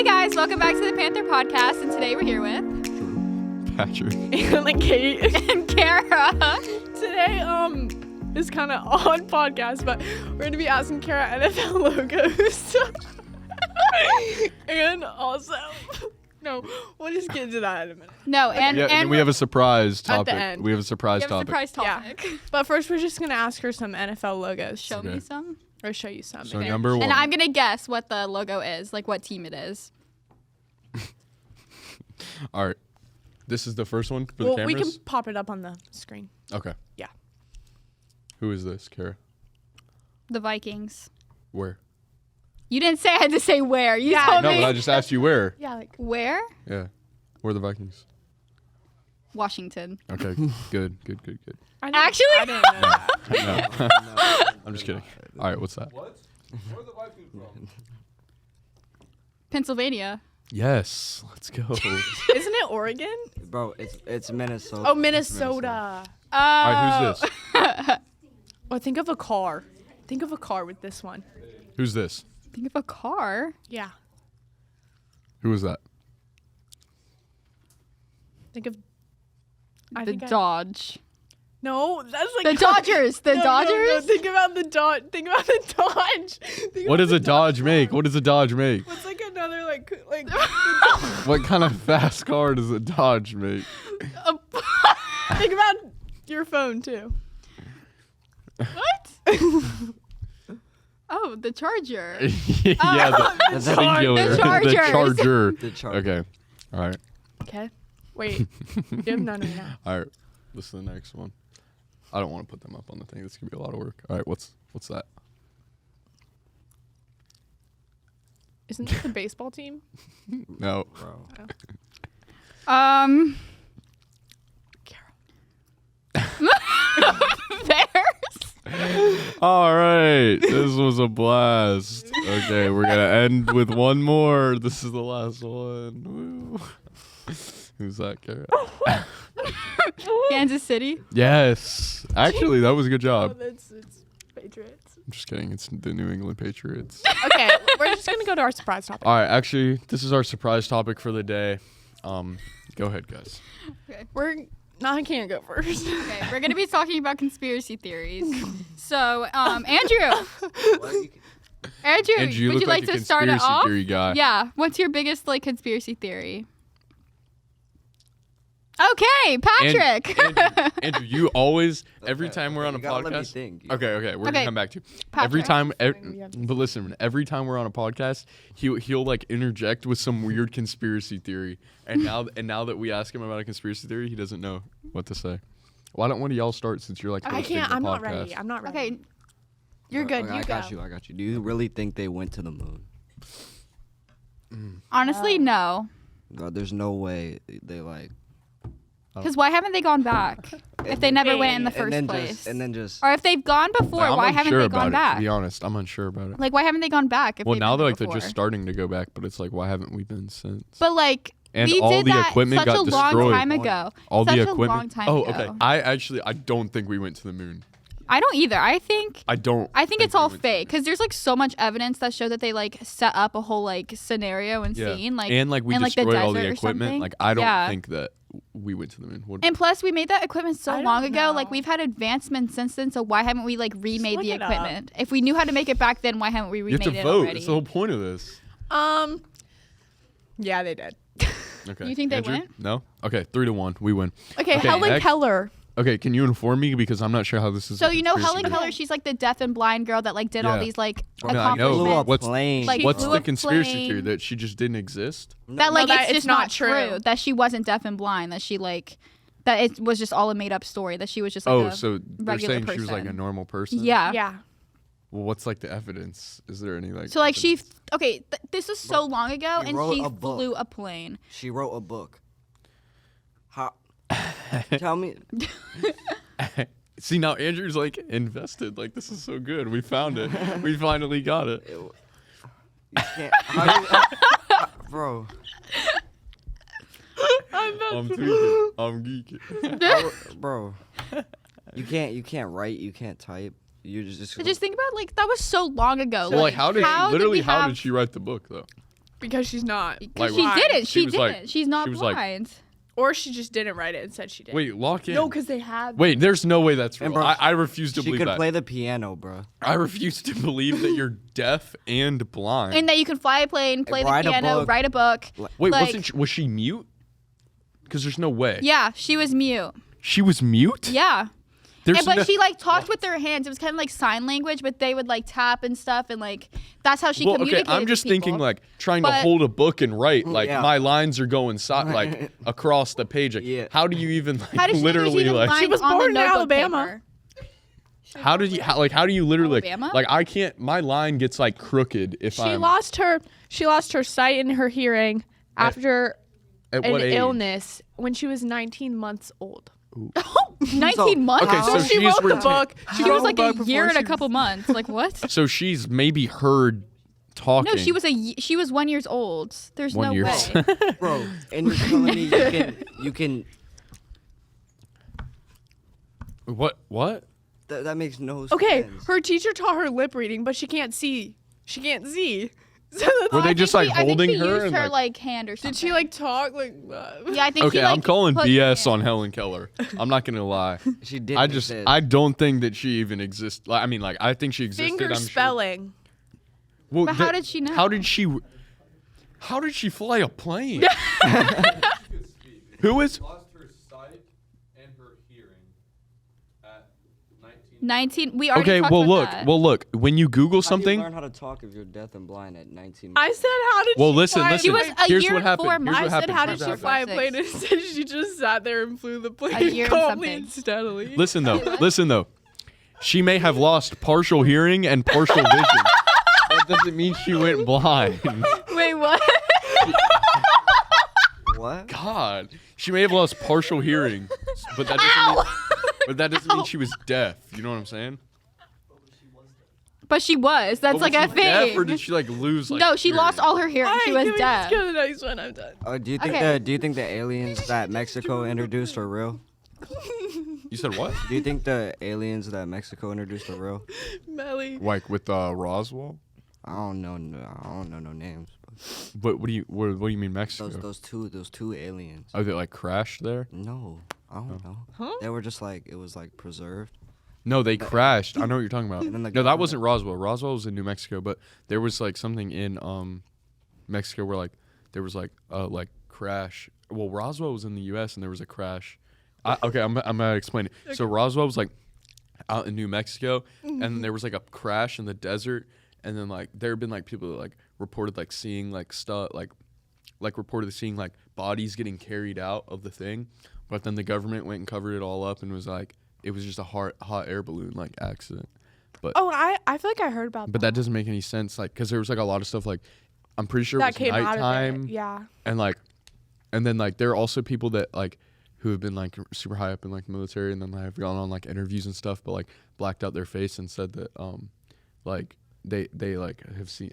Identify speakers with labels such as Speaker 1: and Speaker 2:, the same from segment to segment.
Speaker 1: Hey guys, welcome back to the Panther Podcast, and today we're here with
Speaker 2: Patrick
Speaker 3: and like Kate
Speaker 1: and Cara.
Speaker 3: Today is kind of odd podcast, but we're gonna be asking Cara NFL logos. And also, no, we'll just get into that in a minute.
Speaker 1: No, and
Speaker 2: we have a surprise topic.
Speaker 3: At the end.
Speaker 2: We have a surprise
Speaker 1: we have a
Speaker 2: topic.
Speaker 1: surprise topic.
Speaker 3: Yeah. But first, we're just gonna ask her some NFL logos.
Speaker 1: Show me some.
Speaker 3: Or show you some.
Speaker 2: So number one.
Speaker 1: And I'm gonna guess what the logo is, like what team it is.
Speaker 2: All right. This is the first one for the
Speaker 3: Well,
Speaker 2: cameras?
Speaker 3: we can pop it up on the screen.
Speaker 2: Okay.
Speaker 3: Yeah.
Speaker 2: Who is this, Cara?
Speaker 1: The Vikings.
Speaker 2: Where?
Speaker 1: You didn't say I had to say where. You
Speaker 3: Yeah.
Speaker 1: told
Speaker 2: No,
Speaker 1: me.
Speaker 2: but I just asked you where.
Speaker 3: Yeah, like
Speaker 1: Where?
Speaker 2: Yeah. Where are the Vikings?
Speaker 1: Washington.
Speaker 2: Okay. Good.
Speaker 1: Actually?
Speaker 3: I didn't know that.
Speaker 2: No. I'm just kidding. All right, what's that?
Speaker 4: What? Where are the Vikings from?
Speaker 1: Pennsylvania.
Speaker 2: Yes. Let's go.
Speaker 3: Isn't it Oregon?
Speaker 4: Bro, it's Minnesota.
Speaker 3: Oh, Minnesota.
Speaker 1: Oh.
Speaker 2: All right, who's this?
Speaker 3: Oh, think of a car. Think of a car with this one.
Speaker 2: Who's this?
Speaker 1: Think of a car.
Speaker 3: Yeah.
Speaker 2: Who is that?
Speaker 3: Think of
Speaker 1: The Dodge.
Speaker 3: No, that's like
Speaker 1: The Dodgers. The
Speaker 3: No,
Speaker 1: Dodgers.
Speaker 3: think about the Dodge. Think about the Dodge. Think
Speaker 2: What
Speaker 3: about
Speaker 2: does
Speaker 3: the
Speaker 2: a Dodge make? What does a Dodge make?
Speaker 3: What's like another like
Speaker 2: What kind of fast car does a Dodge make?
Speaker 3: think about your phone too.
Speaker 1: What? Oh, the Charger.
Speaker 2: Yeah, the singular.
Speaker 1: The Chargers.
Speaker 2: The Charger.
Speaker 4: The Charger.
Speaker 2: Okay. All right.
Speaker 3: Okay. Wait. You have none right now.
Speaker 2: All right. This is the next one. I don't want to put them up on the thing. This could be a lot of work. All right. What's that?
Speaker 3: Isn't this the baseball team?
Speaker 2: No.
Speaker 4: Bro.
Speaker 1: Bears.
Speaker 2: All right. This was a blast. Okay. We're going to end with one more. This is the last one. Woo. Who's that, Cara?
Speaker 1: Kansas City.
Speaker 2: Yes. Actually, that was a good
Speaker 3: Oh,
Speaker 2: job.
Speaker 3: it's Patriots.
Speaker 2: I'm just kidding. It's the New England Patriots.
Speaker 3: Okay, we're just gonna go to our surprise topic.
Speaker 2: All right. Actually, this is our surprise topic for the day. Go ahead, guys.
Speaker 3: I can't go first.
Speaker 1: Okay, we're gonna be talking about conspiracy theories. So, Andrew,
Speaker 2: Andrew, you
Speaker 1: would
Speaker 2: look
Speaker 1: you like
Speaker 2: a
Speaker 1: to start it
Speaker 2: conspiracy
Speaker 1: off?
Speaker 2: theory guy.
Speaker 1: Yeah. What's your biggest conspiracy theory? Okay, Patrick.
Speaker 2: Andrew, you always, every time we're on a
Speaker 4: You gotta let me
Speaker 2: podcast.
Speaker 4: think.
Speaker 2: Okay, we're gonna come back to you.
Speaker 1: Patrick.
Speaker 2: Every time,
Speaker 3: we have to-
Speaker 2: but listen, every time we're on a podcast, he'll like interject with some weird conspiracy theory, and now that we ask him about a conspiracy theory, he doesn't know what to say. Why don't one of y'all start since you're like
Speaker 3: I
Speaker 2: hosting
Speaker 3: can't.
Speaker 2: the
Speaker 3: I'm
Speaker 2: podcast?
Speaker 3: not ready. I'm not ready.
Speaker 1: Okay,
Speaker 3: You're good.
Speaker 4: Okay,
Speaker 3: You
Speaker 4: I
Speaker 3: go.
Speaker 4: got you. Do you really think they went to the moon?
Speaker 1: honestly, no.
Speaker 4: God, there's no way they like.
Speaker 1: Because why haven't they gone back if they never went in the first place?
Speaker 4: And then just.
Speaker 1: Or if they've gone before,
Speaker 2: I'm
Speaker 1: why haven't
Speaker 2: unsure
Speaker 1: they
Speaker 2: about
Speaker 1: gone
Speaker 2: it,
Speaker 1: back?
Speaker 2: To be honest, I'm unsure about it.
Speaker 1: Like, why haven't they gone back? If
Speaker 2: Well,
Speaker 1: they've
Speaker 2: now
Speaker 1: been
Speaker 2: they're
Speaker 1: there
Speaker 2: they're just
Speaker 1: before?
Speaker 2: starting to go back, but it's like, why haven't we been since?
Speaker 1: But like,
Speaker 2: And
Speaker 1: we
Speaker 2: all
Speaker 1: did
Speaker 2: the
Speaker 1: that
Speaker 2: equipment
Speaker 1: such
Speaker 2: got
Speaker 1: a long
Speaker 2: destroyed.
Speaker 1: time ago.
Speaker 2: All
Speaker 1: such
Speaker 2: the
Speaker 1: a
Speaker 2: equipment.
Speaker 1: long time
Speaker 2: oh,
Speaker 1: ago.
Speaker 2: okay. I don't think we went to the moon.
Speaker 1: I don't either. I think
Speaker 2: I think
Speaker 1: it's all
Speaker 2: we went to the
Speaker 1: fake because there's like so much evidence that show that they like set up a whole like scenario and
Speaker 2: Yeah.
Speaker 1: scene like
Speaker 2: and like we
Speaker 1: in, like, the
Speaker 2: destroyed all the
Speaker 1: desert or
Speaker 2: equipment.
Speaker 1: something.
Speaker 2: Like I don't
Speaker 1: Yeah.
Speaker 2: think that we went to the moon. What-
Speaker 1: And plus, we made that equipment so
Speaker 3: I don't
Speaker 1: long ago. Like
Speaker 3: know.
Speaker 1: we've had advancements since then. So why haven't we like remade
Speaker 3: look
Speaker 1: the
Speaker 3: it up.
Speaker 1: equipment? If we knew how to make it back then, why haven't we
Speaker 2: you
Speaker 1: remade
Speaker 2: have to
Speaker 1: it
Speaker 2: vote.
Speaker 1: already?
Speaker 2: That's the whole point of this.
Speaker 3: Yeah, they did.
Speaker 2: Okay.
Speaker 1: You think they
Speaker 2: Andrew?
Speaker 1: went?
Speaker 2: No. Okay, 3-1. We win.
Speaker 3: Okay,
Speaker 2: Okay,
Speaker 3: Helen
Speaker 2: next.
Speaker 3: Keller.
Speaker 2: Okay, can you inform me because I'm not sure how this is.
Speaker 1: So
Speaker 2: a
Speaker 1: you know
Speaker 2: conspiracy
Speaker 1: Helen
Speaker 2: theory.
Speaker 1: Keller? She's like the deaf and blind girl that like did all
Speaker 2: Yeah.
Speaker 1: these like
Speaker 2: Yeah, I know.
Speaker 4: Blew
Speaker 1: accomplishments.
Speaker 4: a plane.
Speaker 1: Like,
Speaker 2: What's
Speaker 1: flew
Speaker 2: the
Speaker 1: a
Speaker 2: conspiracy
Speaker 1: plane.
Speaker 2: theory that she just didn't exist?
Speaker 1: That like
Speaker 3: No,
Speaker 1: it's just not true. That she wasn't deaf and blind. That she like that it was just all a made up story. That she was just like
Speaker 2: Oh,
Speaker 1: a
Speaker 2: so they're
Speaker 1: regular
Speaker 2: saying she was like a
Speaker 1: person.
Speaker 2: normal person?
Speaker 1: Yeah.
Speaker 3: Yeah.
Speaker 2: Well, what's like the evidence? Is there any like?
Speaker 1: So like she
Speaker 2: evidence?
Speaker 1: this was so long ago
Speaker 4: She
Speaker 1: and
Speaker 4: wrote
Speaker 1: she
Speaker 4: a book.
Speaker 1: flew a plane.
Speaker 4: She wrote a book. How? Tell me.
Speaker 2: See, now Andrew's like invested. Like this is so good. We found it. We finally got it.
Speaker 4: You can't. How you, bro.
Speaker 2: I'm tweaking. I'm geeking.
Speaker 4: Bro. You can't write. You can't type. You just.
Speaker 1: But just think about like that was so long ago.
Speaker 2: Well, like how did
Speaker 1: we
Speaker 2: how
Speaker 1: have-
Speaker 2: did she write the book though?
Speaker 3: because she's not.
Speaker 1: Because
Speaker 2: Like,
Speaker 1: she
Speaker 3: blind.
Speaker 1: didn't.
Speaker 2: She
Speaker 1: She
Speaker 2: was like-
Speaker 1: didn't. She's not
Speaker 2: she was like-
Speaker 1: blind.
Speaker 3: Or she just didn't write it and said she did.
Speaker 2: Wait, lock in.
Speaker 3: No, because they have.
Speaker 2: Wait, there's no way that's real.
Speaker 4: And bro,
Speaker 2: I refuse to
Speaker 4: She
Speaker 2: believe
Speaker 4: could
Speaker 2: that.
Speaker 4: play the piano, bro.
Speaker 2: I refuse to believe that you're deaf and blind.
Speaker 1: And that you can fly a plane, play the
Speaker 4: Write a
Speaker 1: piano,
Speaker 4: book.
Speaker 1: write a book.
Speaker 2: Wait,
Speaker 1: like-
Speaker 2: was she mute? Because there's no way.
Speaker 1: Yeah, she was mute.
Speaker 2: She was mute?
Speaker 1: Yeah.
Speaker 2: There's
Speaker 1: But
Speaker 2: no-
Speaker 1: she like talked with her hands. It was kind of like sign language, but they would like tap and stuff, and like that's how she
Speaker 2: well, okay,
Speaker 1: communicated.
Speaker 2: I'm just
Speaker 1: with people.
Speaker 2: thinking like trying to
Speaker 1: But-
Speaker 2: hold a book and write. Like
Speaker 4: Yeah.
Speaker 2: my lines are going like across the page. Like,
Speaker 4: Yeah.
Speaker 2: how do you even like
Speaker 1: How did she
Speaker 2: literally
Speaker 1: even
Speaker 2: like?
Speaker 1: lines
Speaker 3: She was
Speaker 1: on the
Speaker 3: born in
Speaker 1: notebook
Speaker 3: Alabama.
Speaker 1: paper?
Speaker 2: How do you literally
Speaker 1: Alabama?
Speaker 2: like I can't my line gets like crooked if
Speaker 3: She
Speaker 2: I'm
Speaker 3: lost her sight and her hearing after
Speaker 2: at
Speaker 3: an
Speaker 2: what age?
Speaker 3: illness when she was 19 months old.
Speaker 1: 19 months.
Speaker 2: Okay, so
Speaker 3: So she
Speaker 2: she's
Speaker 3: wrote the
Speaker 2: reta-
Speaker 3: book.
Speaker 1: She was like a year and a couple months. Like what?
Speaker 2: So she's maybe heard talking.
Speaker 1: No, she was 1 year old. There's
Speaker 2: 1
Speaker 1: no
Speaker 2: year.
Speaker 1: way.
Speaker 4: Bro, and you're telling me you can
Speaker 2: What?
Speaker 4: that makes no
Speaker 3: Okay,
Speaker 4: sense.
Speaker 3: her teacher taught her lip reading, but she can't see. She can't see. So that's
Speaker 2: Were
Speaker 1: I
Speaker 2: they
Speaker 1: think
Speaker 2: just like
Speaker 1: I think
Speaker 2: holding
Speaker 1: she
Speaker 2: her
Speaker 1: used
Speaker 2: and
Speaker 1: her
Speaker 2: like?
Speaker 1: like hand or something.
Speaker 3: Did she like talk like?
Speaker 1: Yeah, I think.
Speaker 2: Okay,
Speaker 1: she, like,
Speaker 2: I'm calling
Speaker 1: put-
Speaker 2: BS
Speaker 1: yeah.
Speaker 2: on Helen Keller. I'm not gonna lie.
Speaker 4: She did.
Speaker 2: I don't think that she even exists. Like, I mean, like I think she existed.
Speaker 3: Finger
Speaker 2: I'm
Speaker 3: spelling.
Speaker 2: Sure. Well,
Speaker 1: But how did she know?
Speaker 2: How did she fly a plane? Who is?
Speaker 5: Lost her sight and her hearing at 19.
Speaker 1: 19. We already
Speaker 2: Okay,
Speaker 1: talked
Speaker 2: well
Speaker 1: about
Speaker 2: look,
Speaker 1: that.
Speaker 2: well look. When you Google
Speaker 4: How do you
Speaker 2: something,
Speaker 4: learn how to talk if you're deaf and blind at 19?
Speaker 3: I said, how did
Speaker 2: well
Speaker 3: she
Speaker 2: listen,
Speaker 3: fly
Speaker 2: listen.
Speaker 1: She was a
Speaker 2: Here's
Speaker 1: year
Speaker 2: what
Speaker 1: and
Speaker 2: happened.
Speaker 1: 4
Speaker 2: Here's
Speaker 1: months.
Speaker 2: what
Speaker 3: I said,
Speaker 2: happened.
Speaker 3: how
Speaker 2: Here's
Speaker 3: did
Speaker 2: what
Speaker 3: she fly a
Speaker 2: happened.
Speaker 3: plane? And said she just sat there and flew the plane
Speaker 1: year and
Speaker 3: calmly
Speaker 1: something.
Speaker 3: and steadily.
Speaker 2: Listen though. She may have lost partial hearing and partial vision. That doesn't mean she went blind.
Speaker 1: Wait, what?
Speaker 4: What?
Speaker 2: God, she may have lost partial hearing, but that doesn't mean she was deaf. You know what I'm saying?
Speaker 1: But she was. That's
Speaker 2: But
Speaker 1: like
Speaker 2: was
Speaker 1: a
Speaker 2: she deaf,
Speaker 1: thing.
Speaker 2: or did she like lose? Like,
Speaker 1: No, she
Speaker 2: hearing?
Speaker 1: lost all her hearing.
Speaker 3: Alright,
Speaker 1: She was
Speaker 3: can we
Speaker 1: deaf.
Speaker 3: just go to the next one? I'm done.
Speaker 4: Do you think
Speaker 1: Okay.
Speaker 4: the aliens that Mexico introduced are real?
Speaker 2: You said what?
Speaker 4: Do you think the aliens that Mexico introduced are real?
Speaker 3: Melly.
Speaker 2: Like with Roswell?
Speaker 4: I don't know no names.
Speaker 2: What do you mean Mexico?
Speaker 4: Those two aliens.
Speaker 2: Oh, they like crashed there?
Speaker 4: No, I don't know.
Speaker 3: Huh?
Speaker 4: They were just like it was like preserved.
Speaker 2: No, they crashed. I know what you're talking about.
Speaker 4: And then the
Speaker 2: No, that
Speaker 4: government-
Speaker 2: wasn't Roswell. Roswell was in New Mexico, but there was like something in Mexico where like there was like crash. Well, Roswell was in the U.S. and there was a crash. Okay, I'm gonna explain it. So Roswell was like out in New Mexico, and there was like a crash in the desert, and then like there had been like people that like reported like seeing like stuff like reported seeing like bodies getting carried out of the thing, but then the government went and covered it all up and was like it was just a hot air balloon like accident.
Speaker 3: Oh, I feel like I heard about
Speaker 2: But that doesn't make any sense, like, because there was like a lot of stuff like I'm pretty sure
Speaker 3: that
Speaker 2: it was
Speaker 3: came out
Speaker 2: nighttime,
Speaker 3: of it. Yeah.
Speaker 2: and like, and then like there are also people that like who have been like super high up in like military, and then have gone on like interviews and stuff, but like blacked out their face and said that like they like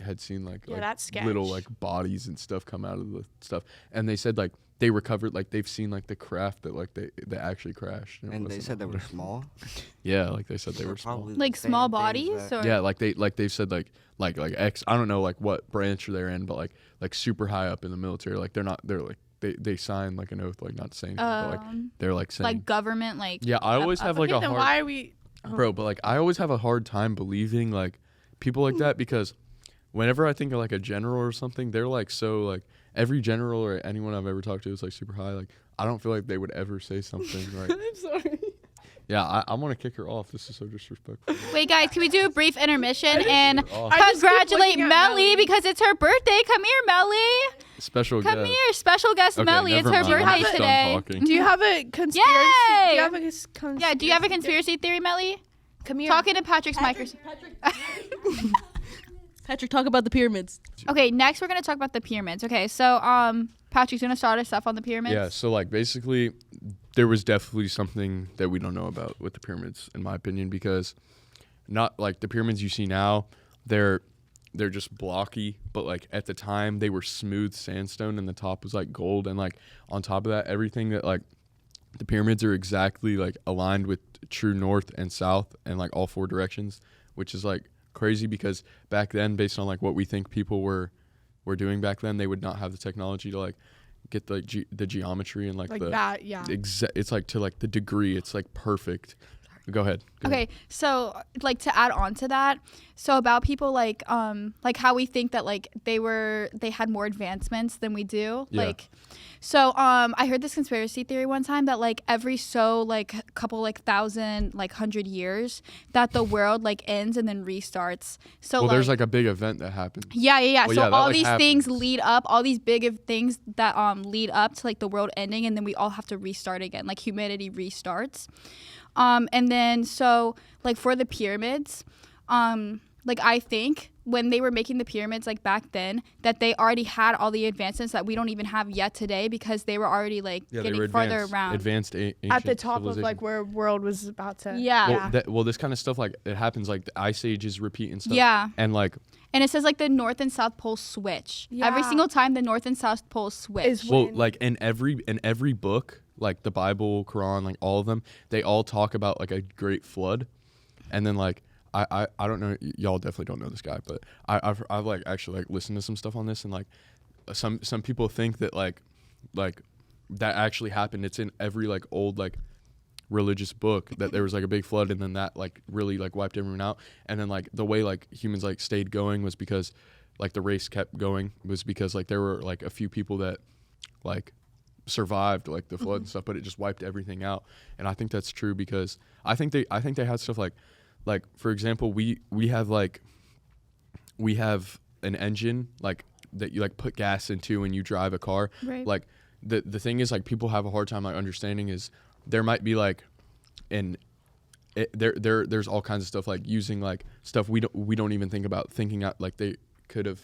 Speaker 2: had seen like,
Speaker 3: Yeah,
Speaker 2: like
Speaker 3: that's
Speaker 2: little
Speaker 3: sketch.
Speaker 2: like bodies and stuff come out of the stuff, and they said like they recovered, like they've seen like the craft that like they actually crashed,
Speaker 4: And they said they were small.
Speaker 2: yeah, like they said they were small.
Speaker 4: Probably
Speaker 1: Like
Speaker 4: the same
Speaker 1: small
Speaker 4: things
Speaker 1: bodies,
Speaker 4: that-
Speaker 1: or
Speaker 2: Yeah, like they've said like X, I don't know like what branch they're in, but like super high up in the military, like they're like they sign like an oath like not to say anything, but like they're like saying
Speaker 1: like government, like
Speaker 2: yeah. I always have like
Speaker 3: Okay,
Speaker 2: a
Speaker 3: then
Speaker 2: hard
Speaker 3: why are we?
Speaker 2: bro, but like I always have a hard time believing like people like that, because whenever I think of like a general or something, they're like so like every general or anyone I've ever talked to is like super high. Like I don't feel like they would ever say something like
Speaker 3: I'm sorry.
Speaker 2: yeah. I want to kick her off. This is so disrespectful.
Speaker 1: Wait, guys, can we do a brief intermission and
Speaker 2: Oh,
Speaker 3: I just keep
Speaker 1: congratulate
Speaker 3: looking at
Speaker 1: Melly
Speaker 3: Melly.
Speaker 1: because it's her birthday? Come here, Melly.
Speaker 2: special
Speaker 1: Come
Speaker 2: guest.
Speaker 1: here, special guest
Speaker 2: Okay,
Speaker 1: Melly. It's
Speaker 2: never
Speaker 1: her
Speaker 2: mind. I'm
Speaker 1: birthday
Speaker 2: just done
Speaker 1: today.
Speaker 2: talking.
Speaker 3: Do you have a conspiracy?
Speaker 1: Yay!
Speaker 3: Do you have a
Speaker 1: Yeah, do you have a conspiracy theory, Melly?
Speaker 3: Come here.
Speaker 1: Talking to Patrick's microphone.
Speaker 6: Patrick, talk about the pyramids.
Speaker 1: Okay, next we're gonna talk about the pyramids. Okay, so Patrick's gonna start us off on the pyramids.
Speaker 2: Yeah, so like basically there was definitely something that we don't know about with the pyramids, in my opinion, because not like the pyramids you see now, they're just blocky, but like at the time they were smooth sandstone and the top was like gold, and like on top of that, everything that like the pyramids are exactly like aligned with true north and south and like all four directions, which is like crazy because back then, based on like what we think people were were doing back then, they would not have the technology to like get the the geometry and like the
Speaker 3: that, yeah.
Speaker 2: it's like to like the degree. It's like perfect. Go ahead.
Speaker 1: Okay, so like to add on to that, so about people like how we think that like they had more advancements than we do.
Speaker 2: Yeah.
Speaker 1: Like so I heard this conspiracy theory one time that like every so like couple like 1,000 like 100 years that the world like ends and then restarts. So
Speaker 2: Well, there's like a big event that happens.
Speaker 1: yeah.
Speaker 2: Well,
Speaker 1: So
Speaker 2: yeah, that,
Speaker 1: all
Speaker 2: like,
Speaker 1: these things
Speaker 2: happens.
Speaker 1: lead up, all these things that lead up to like the world ending, and then we all have to restart again. Like humanity restarts. And then so like for the pyramids, like I think when they were making the pyramids like back then that they already had all the advancements that we don't even have yet today because they were already like
Speaker 2: Yeah,
Speaker 1: getting
Speaker 2: they were
Speaker 1: further
Speaker 2: advanced,
Speaker 1: around.
Speaker 2: advanced
Speaker 3: At the top of
Speaker 2: civilization.
Speaker 3: like where world was about to.
Speaker 1: Yeah.
Speaker 2: Well, this kind of stuff like it happens like the ice ages repeat and stuff.
Speaker 1: Yeah.
Speaker 2: And like
Speaker 1: And it says like the North and South Pole switch. Every
Speaker 3: Yeah.
Speaker 1: single time the North and South Pole switch.
Speaker 3: Is
Speaker 2: well,
Speaker 3: when-
Speaker 2: like in every book, like the Bible, Quran, like all of them, they all talk about like a great flood, and then like I don't know, y'all definitely don't know this guy, but I've like actually like listened to some stuff on this, and like some people think that like that actually happened. It's in every like old like religious book that there was like a big flood, and then that like really like wiped everyone out, and then like the way like humans like stayed going was because like the race kept going was because like there were like a few people that like survived like the flood and stuff, but it just wiped everything out. And I think that's true because I think they had stuff like for example we have an engine like that you like put gas into when you drive a car.
Speaker 1: Right.
Speaker 2: Like the thing is like people have a hard time like understanding is there might be like there's all kinds of stuff like using like stuff we don't even think about thinking out like they could have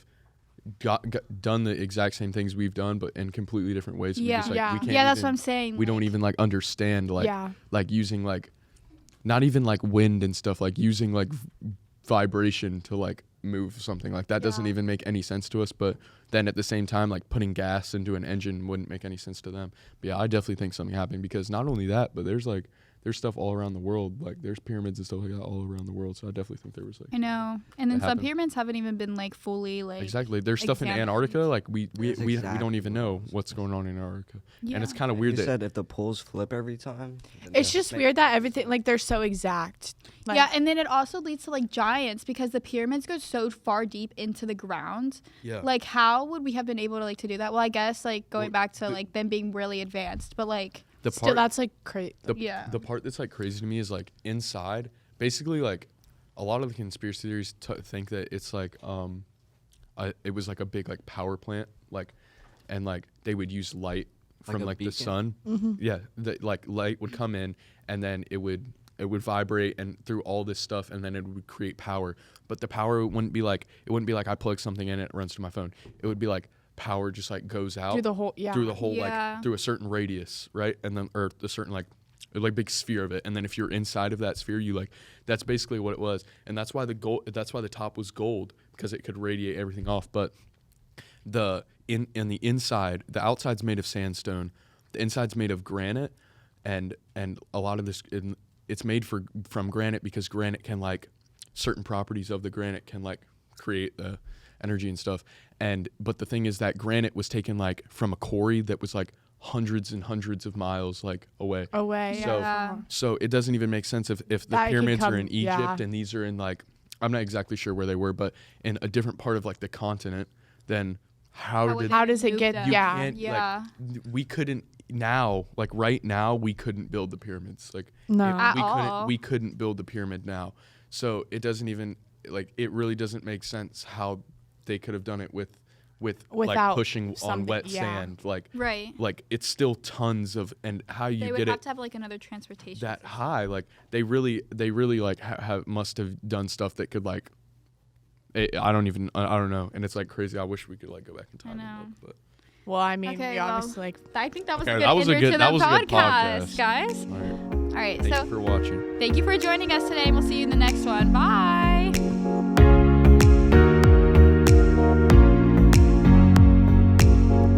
Speaker 2: done the exact same things we've done but in completely different ways.
Speaker 1: Yeah.
Speaker 2: We just, like,
Speaker 3: Yeah.
Speaker 2: we can't
Speaker 1: Yeah, that's
Speaker 2: even-
Speaker 1: what I'm saying.
Speaker 2: we don't even like understand like
Speaker 3: Yeah.
Speaker 2: like using like not even like wind and stuff, like using like vibration to like move something like that doesn't
Speaker 3: Yeah.
Speaker 2: even make any sense to us. But then at the same time, like putting gas into an engine wouldn't make any sense to them. But yeah, I definitely think something happened because not only that, but there's stuff all around the world. Like there's pyramids and stuff like that all around the world. So I definitely think there was like
Speaker 1: I know. And then
Speaker 2: It
Speaker 1: some
Speaker 2: happened.
Speaker 1: pyramids haven't even been like fully like
Speaker 2: exactly. There's stuff in
Speaker 1: examined.
Speaker 2: Antarctica like we
Speaker 4: Yes,
Speaker 2: don't
Speaker 4: exactly.
Speaker 2: even know what's going on in Antarctica.
Speaker 1: Yeah.
Speaker 2: And it's kind of
Speaker 4: You
Speaker 2: weird that
Speaker 4: said if the poles flip every time. then
Speaker 3: It's
Speaker 4: that
Speaker 3: just
Speaker 4: make-
Speaker 3: weird that everything like they're so exact. Like,
Speaker 1: yeah, and then it also leads to like giants because the pyramids go so far deep into the ground.
Speaker 2: yeah.
Speaker 1: Like how would we have been able to like to do that? Well, I guess like going
Speaker 2: Well,
Speaker 1: back to like them being really advanced, but like
Speaker 2: the
Speaker 3: still that's like crazy.
Speaker 1: Yeah.
Speaker 2: The part that's like crazy to me is like inside, basically like a lot of the conspiracy theories think that it's like it was like a big like power plant like and like they would use light from
Speaker 4: a
Speaker 2: like the
Speaker 4: beacon?
Speaker 2: sun. Yeah, the like light would come in and then it would vibrate and through all this stuff and then it would create power. But the power wouldn't be like I plug something in and it runs to my phone. It would be like power just like goes out
Speaker 3: Through the whole yeah.
Speaker 2: through the whole
Speaker 1: Yeah.
Speaker 2: like through a certain radius, right? And then or a certain like big sphere of it, and then if you're inside of that sphere, you like that's basically what it was, and that's why the top was gold because it could radiate everything off. But the inside, the outside's made of sandstone, the inside's made of granite, and a lot of this it's made from granite because granite can like certain properties of the granite can like create the energy and stuff. But the thing is that granite was taken like from a quarry that was like hundreds and hundreds of miles like away.
Speaker 3: away.
Speaker 2: So-
Speaker 1: Yeah.
Speaker 2: So it doesn't even make sense if the
Speaker 3: That could
Speaker 2: pyramids are
Speaker 3: come-
Speaker 2: in Egypt
Speaker 3: yeah.
Speaker 2: and these are in like I'm not exactly sure where they were, but in a different part of like the continent, then how
Speaker 1: would
Speaker 2: did
Speaker 3: How does it
Speaker 1: move
Speaker 3: get-
Speaker 1: them?
Speaker 2: you
Speaker 3: yeah.
Speaker 2: can't,
Speaker 1: Yeah.
Speaker 2: like, we couldn't now like right now we couldn't build the pyramids like
Speaker 3: No.
Speaker 1: At
Speaker 2: we
Speaker 1: all.
Speaker 2: couldn't build the pyramid now. So it doesn't even like it really doesn't make sense how they could have done it with like
Speaker 3: Without
Speaker 2: pushing on
Speaker 3: something-
Speaker 2: wet
Speaker 3: yeah.
Speaker 2: sand like
Speaker 1: Right.
Speaker 2: it's still tons of and how you
Speaker 1: They would
Speaker 2: get
Speaker 1: have
Speaker 2: it
Speaker 1: to have like another transportation
Speaker 2: that
Speaker 1: system.
Speaker 2: high like they really like must have done stuff that could like I don't know, and it's like crazy. I wish we could like go back in time and
Speaker 1: know.
Speaker 2: look, but
Speaker 3: Well, I mean,
Speaker 1: Okay,
Speaker 3: we
Speaker 1: well,
Speaker 3: honestly like
Speaker 1: I think that was
Speaker 2: Okay,
Speaker 1: a good
Speaker 2: that was a
Speaker 1: intro
Speaker 2: good-
Speaker 1: to
Speaker 2: that
Speaker 1: the
Speaker 2: was a good
Speaker 1: podcast,
Speaker 2: podcast.
Speaker 1: guys.
Speaker 2: all right.
Speaker 1: All right,
Speaker 2: Thanks
Speaker 1: so
Speaker 2: for watching.
Speaker 1: thank you for joining us today, and we'll see you in the next one. Bye.